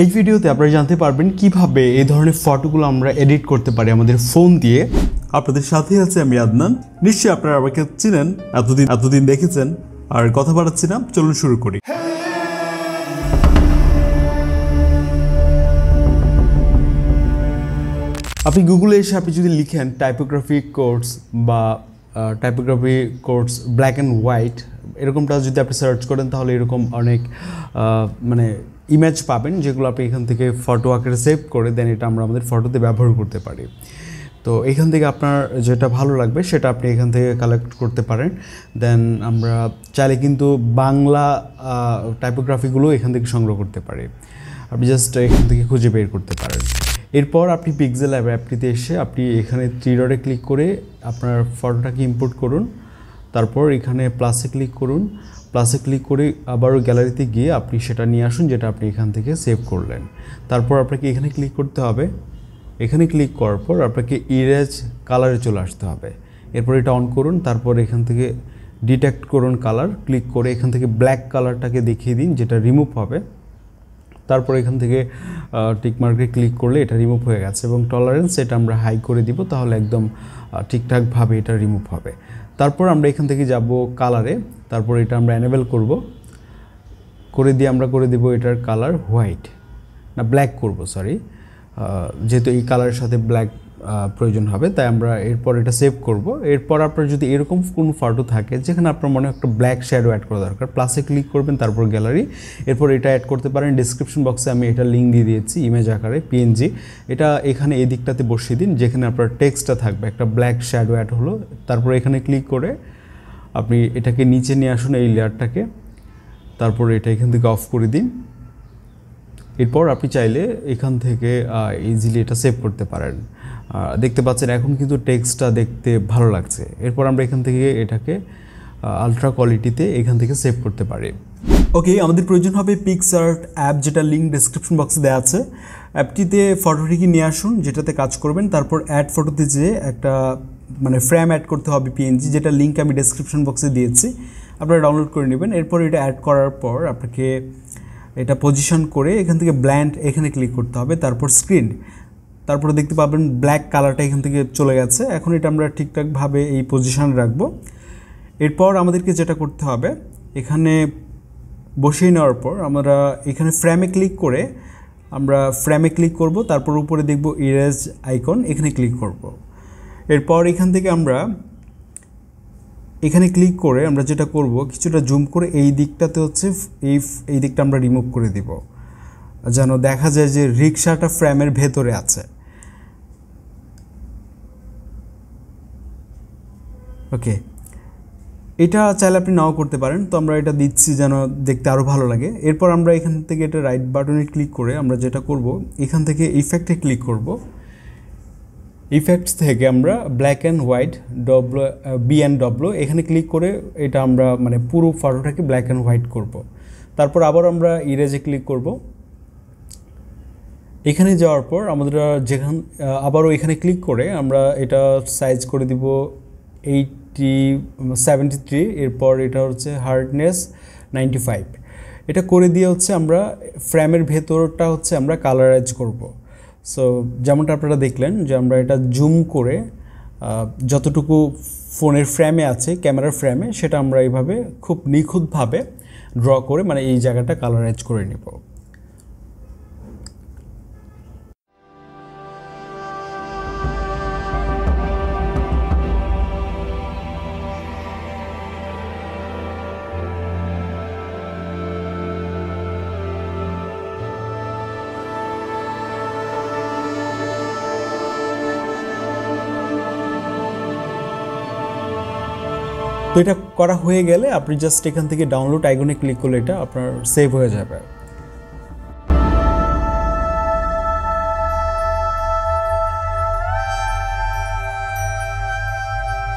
এই ভিডিওতে আপনারা জানতে পারবেন কিভাবে এই ধরনের ফটোগুলো আমরা এডিট করতে পারি আমাদের ফোন দিয়ে। আপনাদের সাথে আছে আমি আদনান। নিশ্চয়ই আপনারা আমাকে চিনেন, এতদিন দেখেছেন। আর কথা বাড়াচ্ছি না, চলুন শুরু করি। আপনি গুগলে এসে আপনি যদি লিখেন টাইপোগ্রাফি কোর্স বা typography course black and white, এরকমটা যদি আপনি সার্চ করেন তাহলে এরকম অনেক মানে ইমেজ পাবেন, যেগুলো আপনি এখান থেকে ফটো আকারে সেভ করে দেন এটা আমরা আমাদের ফটোতে ব্যবহার করতে পারি। তো এখান থেকে আপনার যেটা ভালো লাগবে সেটা আপনি এখান থেকে কালেক্ট করতে পারেন। দেন আমরা চাইলে কিন্তু বাংলা টাইপোগ্রাফিগুলো এখান থেকে সংগ্রহ করতে পারি। আপনি জাস্ট এখান থেকে খুঁজে বের করতে পারেন। এরপর আপনি পিক্সেল অ্যাপটিতে এসে আপনি এখানে 3 ডটে ক্লিক করে আপনার ফটোটাকে ইম্পোর্ট করুন। তারপর এখানে প্লাসে ক্লিক করুন। প্লাসে ক্লিক করে আবারও গ্যালারিতে গিয়ে আপনি সেটা নিয়ে আসুন যেটা আপনি এখান থেকে সেভ করলেন। তারপর আপনাকে এখানে ক্লিক করতে হবে। এখানে ক্লিক করার পর আপনাকে ইরেজ কালারে চলে আসতে হবে। এরপর এটা অন করুন। তারপর এখান থেকে ডিটেক্ট করুন কালার, ক্লিক করে এখান থেকে ব্ল্যাক কালারটাকে দেখিয়ে দিন যেটা রিমুভ হবে। তারপর এখান থেকে টিকমার্কে ক্লিক করলে এটা রিমুভ হয়ে গেছে এবং টলারেন্স এটা আমরা হাই করে দিব, তাহলে একদম ঠিকঠাকভাবে এটা রিমুভ হবে। তারপর আমরা এখান থেকে যাব কালারে। তারপর এটা আমরা এনেবল করে দিয়ে আমরা করে দিব এটার কালার হোয়াইট, না ব্ল্যাক করব, সরি, যেহেতু এই কালারের সাথে ব্ল্যাক প্রয়োজন হবে, তাই আমরা এরপর এটা সেভ করব। এরপর আপনার যদি এরকম কোনো ফটো থাকে যেখানে আপনার মনে একটা ব্ল্যাক শ্যাডো অ্যাড করা দরকার, প্লাসে ক্লিক করবেন, তারপর গ্যালারি, এরপর এটা অ্যাড করতে পারেন। ডিসক্রিপশন বক্সে আমি এটা লিঙ্ক দিয়ে দিয়েছি ইমেজ আকারে পিএনজি। এটা এখানে এই দিকটাতে বসিয়ে দিন যেখানে আপনার টেক্সটটা থাকবে, একটা ব্ল্যাক শ্যাডো অ্যাড হলো। তারপর এখানে ক্লিক করে আপনি এটাকে নিচে নিয়ে আসুন এই লেয়ারটাকে, তারপর এটা এখান থেকে অফ করে দিন। এরপর আপনি চাইলে এখান থেকে ইজিলি এটা সেভ করতে পারেন। দেখতে পাচ্ছেন এখন কিন্তু টেক্সটটা দেখতে ভালো লাগছে। এরপর আমরা এখান থেকে এটাকে আলট্রা কোয়ালিটিতে এখান থেকে সেভ করতে পারি। ওকে, আমাদের প্রয়োজন হবে পিক্সআর্ট অ্যাপ, যেটা লিঙ্ক ডেসক্রিপশন বক্সে দেওয়া আছে। অ্যাপটিতে ফটোটিকে নিয়ে আসুন যেটাতে কাজ করবেন। তারপর অ্যাড ফটোতে যেয়ে একটা মানে ফ্রেম অ্যাড করতে হবে পিএনজি, যেটা লিঙ্ক আমি ডেসক্রিপশন বক্সে দিয়েছি, আপনারা ডাউনলোড করে নেবেন। এরপর এটা অ্যাড করার পর আপনাকে এটা পজিশন করে এখান থেকে ব্ল্যান্ড এখানে ক্লিক করতে হবে, তারপর স্ক্রিন, তারপরে দেখতে পাবেন ব্ল্যাক কালারটা এখান থেকে চলে গেছে। এখন এটা আমরা ঠিকঠাকভাবে এই পজিশনে রাখবো। এরপর আমাদেরকে যেটা করতে হবে, এখানে বসিয়ে নেওয়ার পর আমরা এখানে ফ্রেমে ক্লিক করে আমরা ফ্রেমে ক্লিক করব, তারপর উপরে দেখব ইরেজ আইকন, এখানে ক্লিক করব। এরপর এখান থেকে আমরা এখানে ক্লিক করে আমরা যেটা করব, কিছুটা জুম করে এই দিকটাতে হচ্ছে এই দিকটা আমরা রিমুভ করে দিব, যেন দেখা যায় যে রিকশাটা ফ্রেমের ভেতরে আছে। ওকে, এটা চাইলে আপনি নাও করতে পারেন, তো আমরা এটা দিচ্ছি যেন দেখতে আরও ভালো লাগে। এরপর আমরা এখান থেকে এটা রাইট বাটনে ক্লিক করে আমরা যেটা করব, এখান থেকে ইফেক্টে ক্লিক করব। ইফেক্টস থেকে আমরা ব্ল্যাক অ্যান্ড হোয়াইট BNW এখানে ক্লিক করে এটা আমরা মানে পুরো ফটোটাকে ব্ল্যাক অ্যান্ড হোয়াইট করব। তারপর আবার আমরা ইরেজে ক্লিক করব। এখানে যাওয়ার পর আমরা আবারও এখানে ক্লিক করে আমরা এটা সাইজ করে দিব 73। এরপর এটা হচ্ছে হার্ডনেস 95। এটা করে দিয়ে হচ্ছে আমরা ফ্রেমের ভেতরটা হচ্ছে আমরা কালারাইজ করব। সো যেমনটা আপনারা দেখলেন যে আমরা এটা জুম করে যতটুকু ফোনের ফ্রেমে আছে, ক্যামেরার ফ্রেমে, সেটা আমরা এইভাবে খুব নিখুঁতভাবে ড্র করে মানে এই জায়গাটা কালারাইজ করে নেব। তো এটা করা হয়ে গেলে আপনি জাস্ট এখান থেকে ডাউনলোড আইকনে ক্লিক করলে এটা আপনার সেভ হয়ে যাবে।